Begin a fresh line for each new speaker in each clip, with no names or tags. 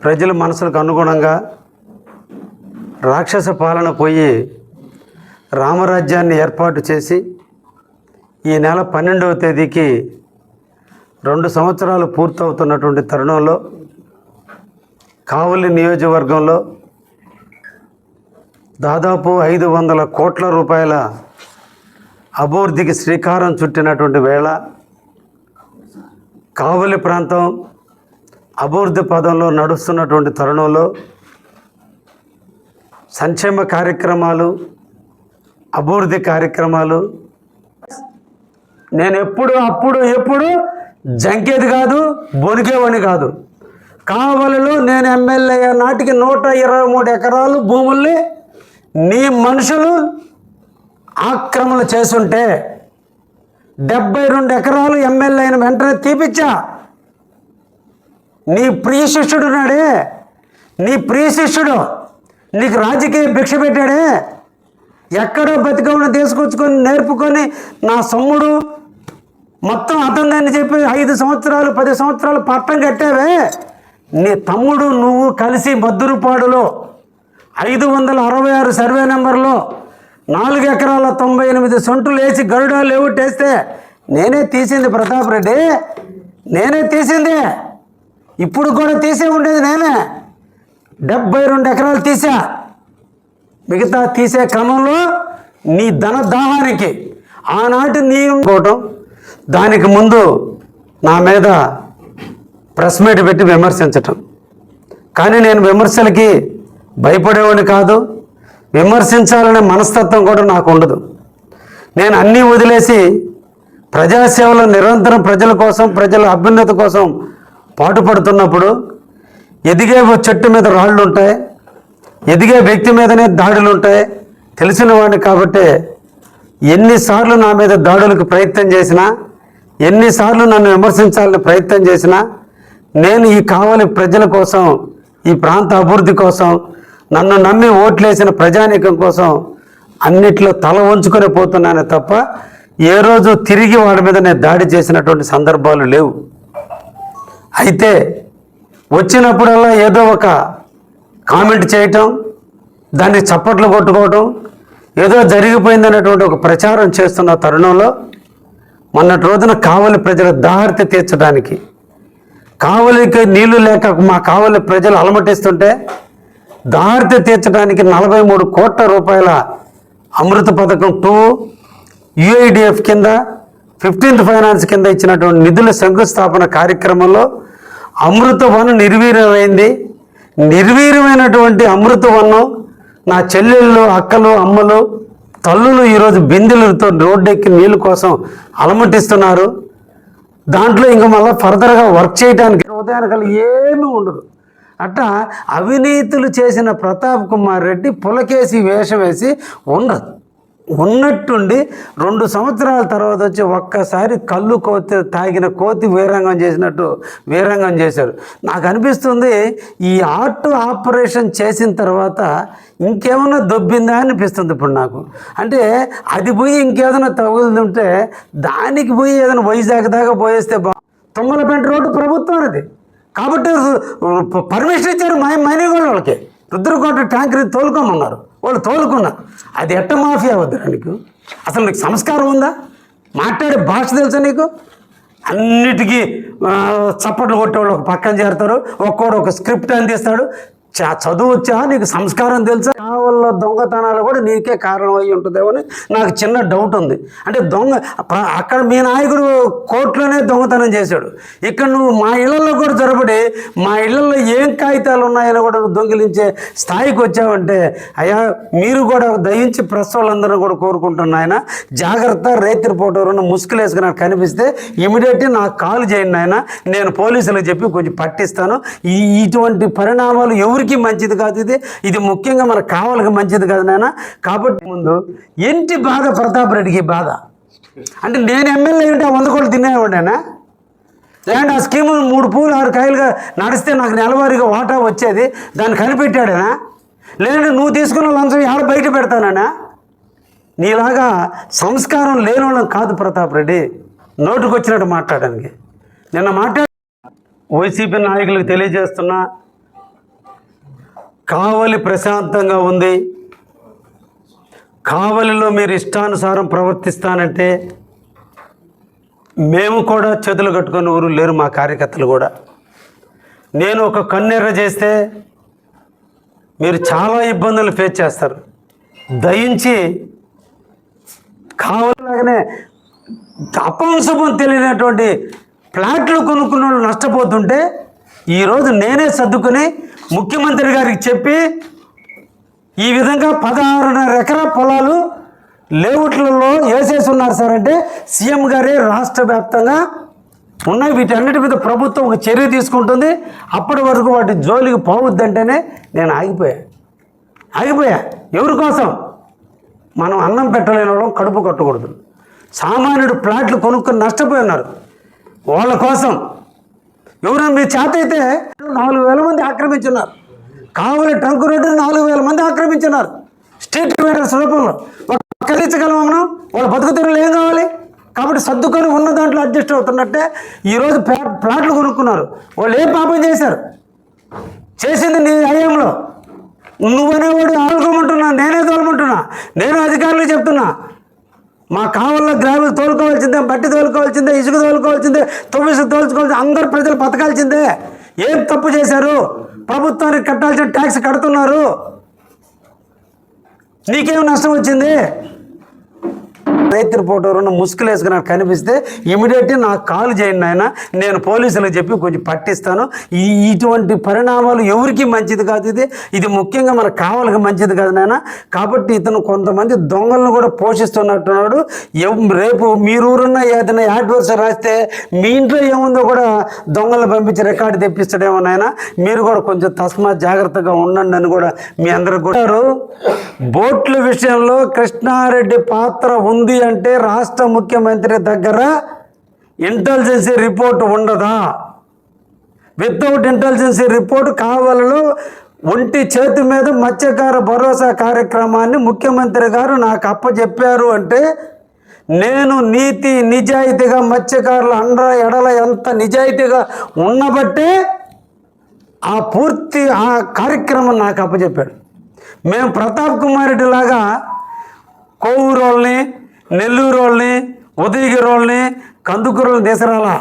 ప్రజల మనసులకు అనుగుణంగా రాక్షస పాలన పోయి రామరాజ్యాన్ని ఏర్పాటు చేసి ఈ నెల 12వ తేదీకి 2 సంవత్సరాలు పూర్తవుతున్నటువంటి తరుణంలో కావలి నియోజకవర్గంలో దాదాపు 500 కోట్ల రూపాయల అభివృద్ధికి శ్రీకారం చుట్టినటువంటి వేళ కావలి ప్రాంతం అభివృద్ధి పదంలో నడుస్తున్నటువంటి తరుణంలో సంక్షేమ కార్యక్రమాలు, అభివృద్ధి కార్యక్రమాలు నేను ఎప్పుడు జంకేది కాదు, బొనికేవని కాదు. కావలిలో నేను ఎమ్మెల్యే నాటికి 123 ఎకరాలు భూముల్ని నీ మనుషులు ఆక్రమణ చేసుంటే 72 ఎకరాలు ఎమ్మెల్యే అయిన వెంటనే తీపిచ్చా. నీ ప్రియ శిష్యుడు నాడే, నీ ప్రియ శిష్యుడు నీకు రాజకీయ భిక్ష పెట్టాడే, ఎక్కడో బతికవును తీసుకొచ్చుకొని నేర్పుకొని నా సొమ్ముడు మొత్తం అతనిదని చెప్పి 5 సంవత్సరాలు 10 సంవత్సరాలు పట్టం కట్టావే. నీ తమ్ముడు నువ్వు కలిసి మద్దురుపాడులో 566 సర్వే నెంబర్లో 4 ఎకరాల 98 సెంట్లు వేసి గరుడా లేవుటేస్తే నేనే తీసింది ప్రతాప్ రెడ్డి, నేనే తీసింది. ఇప్పుడు కూడా తీసే ఉండేది నేనే. 72 ఎకరాలు తీసా. మిగతా తీసే క్రమంలో నీ ధన దాహానికి ఆనాటి నీ పోవటం, దానికి ముందు నా మీద ప్రెస్ మీట్ పెట్టి విమర్శించటం. కానీ నేను విమర్శలకి భయపడేవాడిని కాదు, విమర్శించాలనే మనస్తత్వం కూడా నాకు ఉండదు. నేను అన్నీ వదిలేసి ప్రజాసేవలో నిరంతరం ప్రజల కోసం, ప్రజల అభ్యున్నతి కోసం పాటుపడుతున్నప్పుడు ఎదిగే చెట్టు మీద రాళ్ళు ఉంటాయి, ఎదిగే వ్యక్తి మీదనే దాడులు ఉంటాయి తెలిసిన వాడిని. కాబట్టి ఎన్నిసార్లు నా మీద దాడులకు ప్రయత్నం చేసినా, ఎన్నిసార్లు నన్ను విమర్శించాలని ప్రయత్నం చేసినా, నేను ఈ కావలి ప్రజల కోసం, ఈ ప్రాంత అభివృద్ధి కోసం, నన్ను నమ్మి ఓట్లేసిన ప్రజానీకం కోసం అన్నిట్లో తల వంచుకొని పోతున్నానే తప్ప ఏ రోజు తిరిగి వాడి మీద నేను దాడి చేసినటువంటి సందర్భాలు లేవు. అయితే వచ్చినప్పుడల్లా ఏదో ఒక కామెంట్ చేయటం, దాన్ని చప్పట్లు కొట్టుకోవటం, ఏదో జరిగిపోయిందనేటువంటి ఒక ప్రచారం చేస్తున్న తరుణంలో మొన్నటి రోజున కావలి ప్రజల దాహర్తి తీర్చడానికి, కావలికి నీళ్లు లేక మా కావలి ప్రజలు అలమటిస్తుంటే దాహర్తి తీర్చడానికి 43 కోట్ల రూపాయల అమృత పథకం 2 యుఐడిఎఫ్ కింద 15th ఫైనాన్స్ కింద ఇచ్చినటువంటి నిధుల శంకుస్థాపన కార్యక్రమంలో అమృత వనం నిర్వీర్యమైంది. నిర్వీర్యమైనటువంటి అమృత వనం నా చెల్లెళ్ళు, అక్కలు, అమ్మలు, తల్లులు ఈరోజు బిందెలతో రోడ్డెక్కి నీళ్ళ కోసం అలమటిస్తున్నారు. దాంట్లో ఇంకా మళ్ళీ ఫర్దర్గా వర్క్ చేయడానికి ఉదయానికల్ ఏమీ ఉండదు. అట్లా అవినీతులు చేసిన ప్రతాప్ కుమార్ రెడ్డి పులకేసి వేషం వేసి ఉండదు. ఉన్నట్టుండి 2 సంవత్సరాల తర్వాత వచ్చి ఒక్కసారి కళ్ళు తాగిన కోతి వీరంగం చేసినట్టు వీరంగం చేశారు. నాకు అనిపిస్తుంది ఈ ఆపరేషన్ చేసిన తర్వాత ఇంకేమైనా దొబ్బిందా అనిపిస్తుంది ఇప్పుడు నాకు. అంటే అది పోయి ఇంకేదైనా తగులుతుంటే దానికి పోయి ఏదైనా వైజాగ్ దాకా పోయేస్తే తుమ్మలపేంట రోడ్డు ప్రభుత్వం అది. కాబట్టి పర్మిషన్ ఇచ్చారు మైనింగ్ వాళ్ళకి. రుద్రకోట ట్యాంకర్ తోలుకోమన్నారు, వాళ్ళు తోలుకున్నారు. అది ఎట్ట మాఫియా వద్దురా నీకు? అసలు నీకు సంస్కారం ఉందా? మాట్లాడే భాష తెలుసా నీకు? అన్నిటికీ చప్పట్లు కొట్టేవాళ్ళు ఒక పక్కన చేరుతారు, ఒక్కోడు ఒక స్క్రిప్ట్ అందిస్తాడు. చదువు వచ్చా? నీకు సంస్కారం తెలుసా? కావల్లో దొంగతనాలు కూడా నీకే కారణం అయ్యి ఉంటుందేమో అని నాకు చిన్న డౌట్ ఉంది. అంటే అక్కడ మీ నాయకుడు కోర్టులోనే దొంగతనం చేశాడు, ఇక్కడ నువ్వు మా ఇళ్లలో కూడా జరబడి మా ఇళ్లలో ఏం కాగితాలు ఉన్నాయని కూడా దొంగిలించే స్థాయికి వచ్చావంటే అయ్యా మీరు కూడా దయించి ప్రెస్ వాళ్ళందరూ కూడా కోరుకుంటున్నా ఆయన జాగ్రత్త. రైతు రిపోర్టర్ ముసుగులు వేసుకుని నాకు కనిపిస్తే ఇమీడియట్గా నాకు కాల్ చేయండి ఆయన, నేను పోలీసులకు చెప్పి కొంచెం పట్టిస్తాను. ఇటువంటి పరిణామాలు ఎవరికి మంచిది కాదు. ఇది ముఖ్యంగా మనకు కావాలికి మంచిది కాదు నాయన. కాబట్టి ముందు ఏంటి బాధ ప్రతాప్ రెడ్డికి బాధ అంటే నేను ఎమ్మెల్యే ఉంటే 100 కోట్లు తినేవాడేనా? లేదంటే ఆ స్కీము 3 పూలు 6 కాయలుగా నడిస్తే నాకు నెలవారీగా వాటా వచ్చేది, దాన్ని కనిపెట్టాడేనా? లేదంటే నువ్వు తీసుకున్న లంచం ఎవరు బయట పెడతానా? నీలాగా సంస్కారం లేని వాళ్ళం కాదు ప్రతాప్ రెడ్డి నోటుకు వచ్చినట్టు మాట్లాడడానికి. నిన్న వైసీపీ నాయకులకు తెలియజేస్తున్నా, కావలి ప్రశాంతంగా ఉంది. కావలిలో మీరు ఇష్టానుసారం ప్రవర్తిస్తానంటే మేము కూడా చేతులు కట్టుకొని ఊరు లేరు, మా కార్యకర్తలు కూడా. నేను ఒక కన్నెర్ర చేస్తే మీరు చాలా ఇబ్బందులు ఫేస్ చేస్తారు. దయించి కావాలనే అపంశుభం తెలియనటువంటి ఫ్లాట్లు కొనుక్కున్న వాళ్ళు నష్టపోతుంటే ఈరోజు నేనే సర్దుకుని ముఖ్యమంత్రి గారికి చెప్పి ఈ విధంగా 16.5 ఎకరా పొలాలు లేఅవుట్లలో వేసేసి ఉన్నారు సార్ అంటే సీఎం గారే రాష్ట్ర వ్యాప్తంగా ఉన్నాయి. వీటన్నిటి మీద ప్రభుత్వం ఒక చర్య తీసుకుంటుంది. అప్పటి వరకు వాటి జోలికి పోవద్దంటేనే నేను ఆగిపోయా. ఎవరి కోసం? మనం అన్నం పెట్టలేని వాళ్ళం కడుపు కట్టకూడదు. సామాన్యుడు ప్లాట్లు కొనుక్కొని నష్టపోయి ఉన్నారు. వాళ్ళ కోసం ఎవరైనా మీ చేత అయితే 4,000 మంది ఆక్రమించున్నారు. కావలి ట్రంక్ రోడ్డు 4,000 మంది ఆక్రమించున్నారు స్ట్రీట్ వెండర్స్ రూపంలో. కలిగించగలమా మనం? వాళ్ళ బతుకుతెరువులు ఏం కావాలి? కాబట్టి సర్దుకొని ఉన్న దాంట్లో అడ్జస్ట్ అవుతున్నట్టే ఈరోజు ప్లాట్లు కొనుక్కున్నారు. వాళ్ళు ఏం పాపం చేశారు? చేసింది నీ హయాంలో. నువ్వనేవాడు ఆడుకోమంటున్నా, నేనే తోలమంటున్నా. నేను అధికారులకు చెప్తున్నా, మా కావల్లో గ్రామీణ తోలుకోవాల్సిందే, బట్టి తోలుకోవాల్సిందే, ఇసుక తోలుకోవాల్సిందే, తొమ్మిది తోలుకోవాల్సిందే, అందరు ప్రజలు బతకాల్సిందే. ఏం తప్పు చేశారు? ప్రభుత్వానికి కట్టాల్సిన ట్యాక్స్ కడుతున్నారు. నీకేం నష్టం వచ్చింది? రైతు రిపోర్టర్ ఉన్న ముసుగులు వేసుకుని నాకు కనిపిస్తే ఇమీడియట్గా నాకు కాల్ చేయండి ఆయన, నేను పోలీసులకు చెప్పి కొంచెం పట్టిస్తాను. ఇటువంటి పరిణామాలు ఎవరికి మంచిది కాదు. ఇది ముఖ్యంగా మనకు కావాలిగా మంచిది కాదు నాయన. కాబట్టి ఇతను కొంతమంది దొంగలను కూడా పోషిస్తున్నట్టున్నాడు. రేపు మీరూరున్న ఏదైనా యాడ్వర్స్ రాస్తే మీ ఇంట్లో ఏముందో కూడా దొంగలను పంపించి రికార్డు తెప్పిస్తాడేమో నాయన. మీరు కూడా కొంచెం తస్మాత్ జాగ్రత్తగా ఉండండి అని కూడా మీ అందరికి కూడా. బోట్ల విషయంలో కృష్ణారెడ్డి పాత్ర ఉంది అంటే రాష్ట్ర ముఖ్యమంత్రి దగ్గర ఇంటెలిజెన్సీ రిపోర్ట్ ఉండదా? వితౌట్ ఇంటెలిజెన్సీ రిపోర్ట్ కావాలలో ఒంటి చేతి మీద మత్స్యకార భరోసా కార్యక్రమాన్ని ముఖ్యమంత్రి గారు నాకు అప్పచెప్పారు అంటే నేను నీతి నిజాయితీగా మత్స్యకారుల ఎడల ఎంత నిజాయితీగా ఉన్నబట్టే ఆ పూర్తి ఆ కార్యక్రమం నాకు అప్పచెప్పాడు. మేము ప్రతాప్ కుమార్ రెడ్డి లాగా కోవూరు వాళ్ళని, నెల్లూరు వాళ్ళని, ఉదయగిరి వాళ్ళని, కందుకూరులను తీసుకురాలా.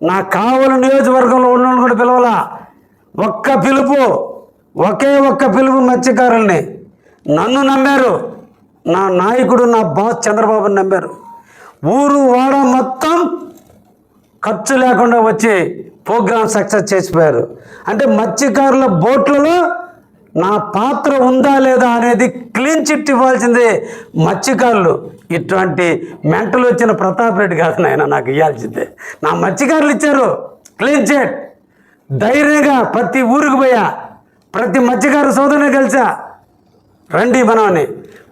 నా కావలి నియోజకవర్గంలో ఉన్న కూడా పిలవాలా. ఒకే ఒక్క పిలుపు మత్స్యకారుల్ని. నన్ను నమ్మారు, నా నాయకుడు నా బాస్ చంద్రబాబుని నమ్మారు. ఊరు వాడ మొత్తం ఖర్చు లేకుండా వచ్చి ప్రోగ్రామ్ సక్సెస్ చేసిపోయారు. అంటే మత్స్యకారుల బోట్లలో నా పాత్ర ఉందా లేదా అనేది క్లీన్ చిట్ ఇవ్వాల్సింది మత్స్యకారులు. ఇటువంటి మెంటలు వచ్చిన ప్రతాప్ రెడ్డి కాదు నాయన నాకు ఇవ్వాల్సిందే. నా మత్స్యకారులు ఇచ్చారు క్లీన్ చిట్. ధైర్యంగా ప్రతి ఊరికి పోయా, ప్రతి మత్స్యకారు సోదరుని కలిసా, రండి మనమని.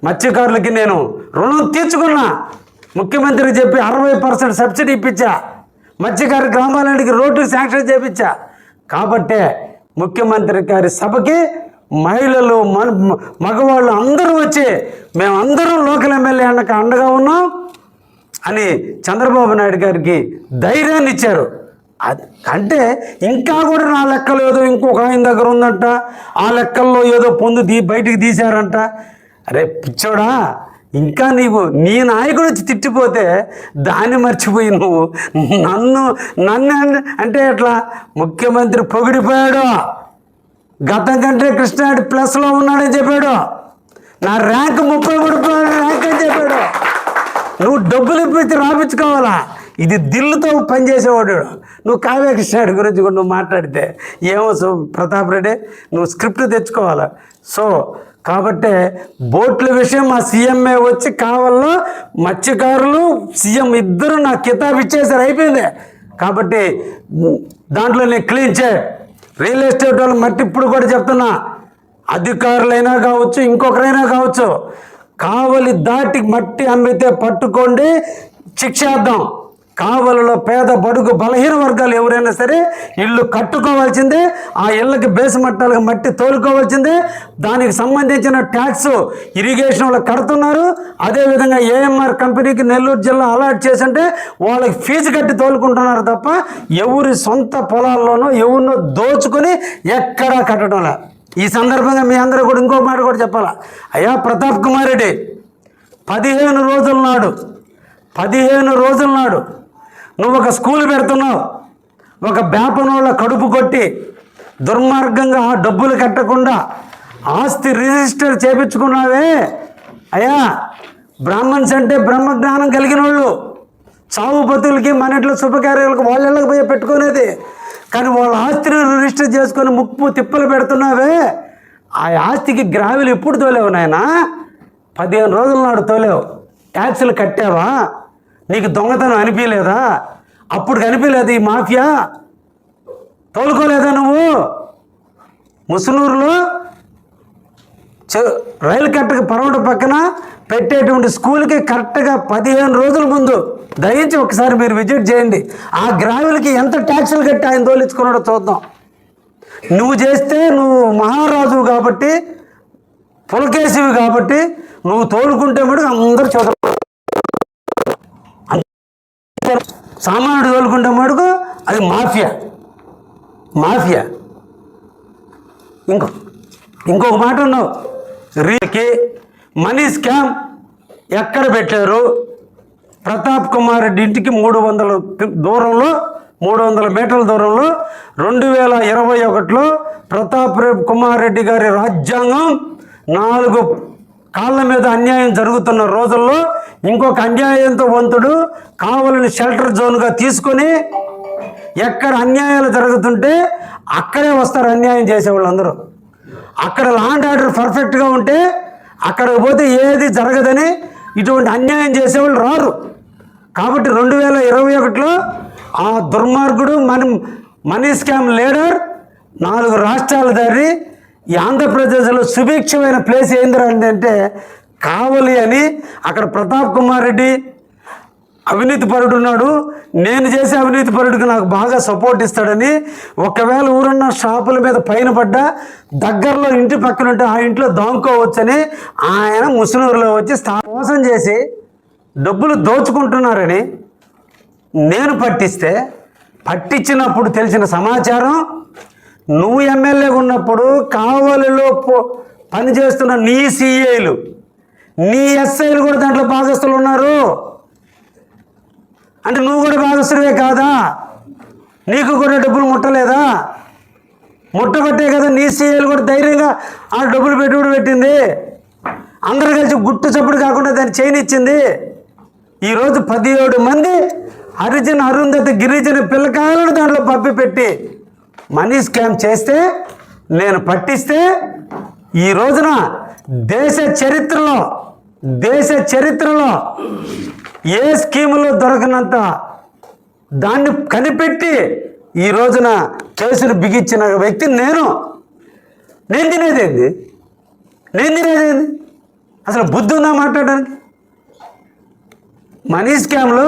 మత్స్యకారులకి నేను రుణం తీర్చుకున్నా. ముఖ్యమంత్రికి చెప్పి 60% సబ్సిడీ ఇప్పించా. మత్స్యకారు గ్రామాలకి రోడ్డు శాంక్షన్ చేయించా. కాబట్టే ముఖ్యమంత్రి గారి సభకి మహిళలు మగవాళ్ళు అందరూ వచ్చి మేమందరం లోకల్ ఎమ్మెల్యే అన్నకు అండగా ఉన్నాం అని చంద్రబాబు నాయుడు గారికి ధైర్యాన్ని ఇచ్చారు. అంటే ఇంకా కూడా నా లెక్కలు ఏదో ఇంకొక ఆయన దగ్గర ఉందంట, ఆ లెక్కల్లో ఏదో బయటికి తీశారంట. అరే పిచ్చోడా, ఇంకా నీ నాయకుడు వచ్చి తిట్టిపోతే దాన్ని మర్చిపోయి నువ్వు నన్ను అంటే ఎట్లా? ముఖ్యమంత్రి పొగిడిపోయాడు. గతం కంటే కృష్ణారెడ్డి ప్లస్లో ఉన్నాడని చెప్పాడు. నా ర్యాంక్ 33 ర్యాంక్ అని చెప్పాడు. నువ్వు డబ్బులు ఇప్పించి రాపించుకోవాలా? ఇది దిల్లుతో పనిచేసేవాడు. నువ్వు కావ్య కృష్ణారెడ్డి గురించి కూడా నువ్వు మాట్లాడితే ఏమో ప్రతాప్ రెడ్డి, నువ్వు స్క్రిప్ట్ తెచ్చుకోవాలా. సో కాబట్టి బోట్ల విషయం మా సీఎంఏ వచ్చి కావాలో మత్స్యకారులు సీఎం ఇద్దరు నా కితాబ్ ఇచ్చేసారు, అయిపోయింది. కాబట్టి దాంట్లో నేను క్లీన్ రియల్ ఎస్టేట్ వాళ్ళు మట్టి ఇప్పుడు కూడా చెప్తున్నా, అధికారులైనా కావచ్చు, ఇంకొకరైనా కావచ్చు, కావలి దాటి మట్టి అమ్మితే పట్టుకోండి, శిక్షేద్దాం. కావలిలో పేద బడుగు బలహీన వర్గాలు ఎవరైనా సరే ఇల్లు కట్టుకోవాల్సిందే, ఆ ఇళ్ళకి బేస్ మట్టాలకు మట్టి తోలుకోవాల్సిందే. దానికి సంబంధించిన ట్యాక్స్ ఇరిగేషన్ వాళ్ళు కడుతున్నారు. అదేవిధంగా ఏఎంఆర్ కంపెనీకి నెల్లూరు జిల్లా అలాట్ చేసింటే వాళ్ళకి ఫీజు కట్టి తోలుకుంటున్నారు తప్ప ఎవరి సొంత పొలాల్లోనూ ఎవరినో దోచుకొని ఎక్కడా కట్టడంలా. ఈ సందర్భంగా మీ అందరూ కూడా ఇంకో మాట కూడా చెప్పాలా. అయ్యా ప్రతాప్ కుమార్ రెడ్డి, 15 రోజుల నాడు నువ్వు ఒక స్కూల్ పెడుతున్నావు, ఒక బేపనోళ్ళ కడుపు కొట్టి దుర్మార్గంగా ఆ డబ్బులు కట్టకుండా ఆస్తి రిజిస్టర్ చేపించుకున్నావే. అయ్యా బ్రాహ్మణ్స్ అంటే బ్రహ్మజ్ఞానం కలిగిన వాళ్ళు, చావు బతులకి మన ఇంట్లో శుభకార్యాలకు వాళ్ళ ఇళ్ళకి పోయి పెట్టుకునేది. కానీ వాళ్ళ ఆస్తిని రిజిస్టర్ చేసుకొని ముప్పు తిప్పలు పెడుతున్నావే. ఆ ఆస్తికి గ్రావెలు ఎప్పుడు తోలేవు నాయనా? 15 రోజుల నాడు తోలేవు. ట్యాక్సులు కట్టావా? నీకు దొంగతనం అనిపించలేదా? అప్పుడు కనిపించలేదు ఈ మాఫియా? తోలుకోలేదా నువ్వు? ముసునూరులో రైలు కట్టకు పరవట పక్కన పెట్టేటువంటి స్కూల్కి కరెక్ట్గా 15 రోజుల ముందు దయించి ఒకసారి మీరు విజిట్ చేయండి. ఆ గ్రావెల్కి ఎంత ట్యాక్సులు కట్టి ఆయన తోలించుకున్నాడో చూద్దాం. నువ్వు చేస్తే నువ్వు మహారాజువు కాబట్టి, పులకేసివి కాబట్టి నువ్వు తోలుకుంటే మటుకు అందరూ చదువు, సామాన్యుడు తోలుకుంటే మటుకు అది మాఫియా. ఇంకొక మాట ఉన్నావు, రీకి మనీ స్కామ్ ఎక్కడ పెట్టారు? ప్రతాప్ కుమార్ రెడ్డి ఇంటికి 300 మీటర్ల దూరంలో 2021లో ప్రతాప్ కుమార్ రెడ్డి గారి రాజ్యాంగం 4 కాళ్ళ మీద అన్యాయం జరుగుతున్న రోజుల్లో ఇంకొక అన్యాయంతో వంతుడు కావలిని షెల్టర్ జోన్గా తీసుకొని ఎక్కడ అన్యాయాలు జరుగుతుంటే అక్కడే వస్తారు అన్యాయం చేసేవాళ్ళందరూ. అక్కడ లా అండ్ ఆర్డర్ పర్ఫెక్ట్గా ఉంటే అక్కడికి పోతే ఏది జరగదని ఇటువంటి అన్యాయం చేసేవాళ్ళు రారు. కాబట్టి 2021లో ఆ దుర్మార్గుడు మనీ స్కామ్ లీడర్ 4 రాష్ట్రాల దారి ఈ ఆంధ్రప్రదేశ్లో సుభిక్షమైన ప్లేస్ ఏందిరా అంటే కావలి అని. అక్కడ ప్రతాప్ కుమార్ రెడ్డి అవినీతి పరుడు ఉన్నాడు, నేను చేసే అవినీతి పరుడికి నాకు బాగా సపోర్ట్ ఇస్తాడని, ఒకవేళ ఊరున్న షాపుల మీద పైన పడ్డా దగ్గరలో ఇంటి పక్కన ఉంటే ఆ ఇంట్లో దాంకోవచ్చని ఆయన ముసునూరులో వచ్చి మోసం చేసి డబ్బులు దోచుకుంటున్నారని నేను పట్టించినప్పుడు తెలిసిన సమాచారం, నువ్వు ఎమ్మెల్యేగా ఉన్నప్పుడు కావలిలో పనిచేస్తున్న నీ సిఐలు, నీ ఎస్ఐలు కూడా దాంట్లో భాగస్తులు ఉన్నారు. అంటే నువ్వు కూడా భాగస్తుడివే కాదా? నీకు కూడా డబ్బులు ముట్టలేదా? ముట్టబట్టే కదా నీ సిఐలు కూడా ధైర్యంగా ఆ డబ్బులు పెట్టుబడి పెట్టింది. అందరూ కలిసి గుట్టు చప్పుడు కాకుండా దాన్ని చేయనిచ్చింది. ఈరోజు 17 మంది హరిజన అరుంధతి గిరిజన పిల్లకాయలను దాంట్లో పెట్టి మనీ స్కామ్ చేస్తే నేను పట్టిస్తే ఈ రోజున దేశ చరిత్రలో ఏ స్కీములో దొరకనంత దాన్ని కనిపెట్టి ఈ రోజున కేసును బిగించిన వ్యక్తి నేను తినేదేంది? అసలు బుద్ధి ఉందా మాట్లాడడానికి? మనీ స్కామ్లో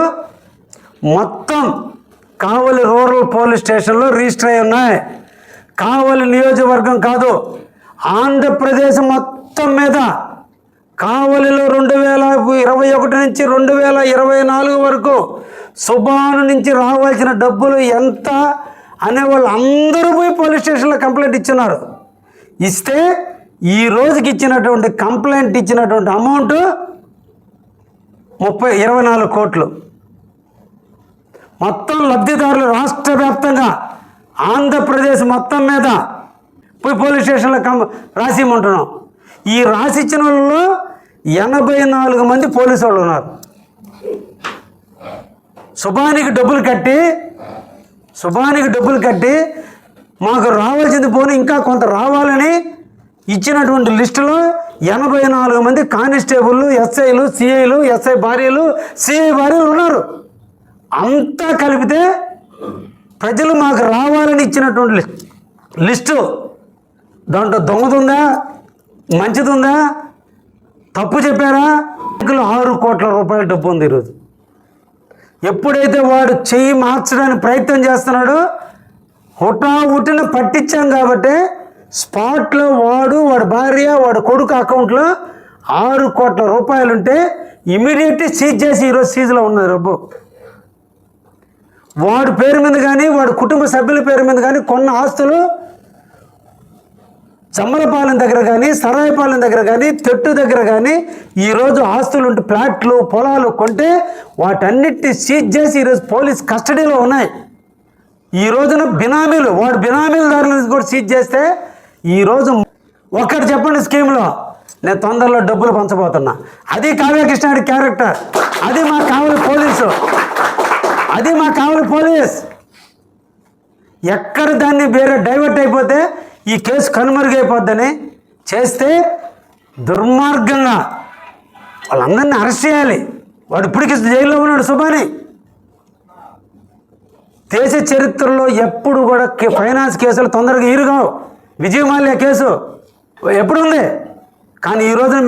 మొత్తం కావలి రూరల్ పోలీస్ స్టేషన్లో రిజిస్టర్ అయి ఉన్నాయి. కావలి నియోజకవర్గం కాదు, ఆంధ్రప్రదేశ్ మొత్తం మీద కావలిలో 2021 నుంచి 2024 వరకు సుబాను నుంచి రావాల్సిన డబ్బులు ఎంత అనేవాళ్ళు అందరూ పోయి పోలీస్ స్టేషన్లో కంప్లైంట్ ఇచ్చినారు. ఇస్తే ఈ రోజుకి ఇచ్చినటువంటి కంప్లైంట్ ఇచ్చినటువంటి అమౌంట్ 24 కోట్లు. మొత్తం లబ్ధిదారులు రాష్ట్ర వ్యాప్తంగా ఆంధ్రప్రదేశ్ మొత్తం మీద పోయి పోలీస్ స్టేషన్లో రాసిమంటున్నాం. ఈ రాసిచ్చిన వాళ్ళలో 84 మంది పోలీసు వాళ్ళు ఉన్నారు. శుభానికి డబ్బులు కట్టి మాకు రావాల్సింది పోనీ ఇంకా కొంత రావాలని ఇచ్చినటువంటి లిస్టులో 84 మంది కానిస్టేబుళ్ళు, ఎస్ఐలు, సిఐలు, ఎస్ఐ భార్యలు, సిఐ భార్యలు ఉన్నారు. అంతా కలిపితే ప్రజలు మాకు రావాలని ఇచ్చినటువంటి లిస్టు దాంట్లో దొంగతుందా, మంచిదుందా, తప్పు చెప్పారా? 6 కోట్ల రూపాయల డబ్బు ఉంది ఈరోజు. ఎప్పుడైతే వాడు చెయ్యి మార్చడానికి ప్రయత్నం చేస్తున్నాడో హుటాహుటిన పట్టించాం కాబట్టి స్పాట్లో వాడి భార్య వాడి కొడుకు అకౌంట్లో 6 కోట్ల రూపాయలు ఉంటే ఇమీడియట్లీ సీజ్ చేసి ఈరోజు సీజ్లో ఉన్నది డబ్బు. వాడి పేరు మీద కానీ వాడి కుటుంబ సభ్యుల పేరు మీద కానీ కొన్న ఆస్తులు చమ్మలపాలెం దగ్గర కానీ సరాయపాలెం దగ్గర కానీ తెట్టు దగ్గర కానీ ఈరోజు ఆస్తులు ఉంటే ప్లాట్లు పొలాలు కొంటే వాటన్నిటిని సీజ్ చేసి ఈరోజు పోలీస్ కస్టడీలో ఉన్నాయి. ఈ రోజున బినామీలు వాడు బినామీల దారుల నుంచి కూడా సీజ్ చేస్తే ఈరోజు ఒక్కటి చెప్పండి స్కీమ్లో నేను తొందరలో డబ్బులు పంచబోతున్నా. అది కావ్య కృష్ణాడి క్యారెక్టర్. అది మాకు కావాలి పోలీసు. అది మాకు కావాలి పోలీస్. ఎక్కడ దాన్ని వేరే డైవర్ట్ అయిపోతే ఈ కేసు కనుమరుగైపోద్దని చేస్తే దుర్మార్గంగా వాళ్ళందరినీ అరెస్ట్ చేయాలి. వాడు ఇప్పటికీ జైల్లో ఉన్నాడు సుబాని. దేశ చరిత్రలో ఎప్పుడు కూడా ఫైనాన్స్ కేసులు తొందరగా ఇరుగావు. విజయ్ మాల్యా కేసు ఎప్పుడు ఉంది, కానీ ఈ రోజున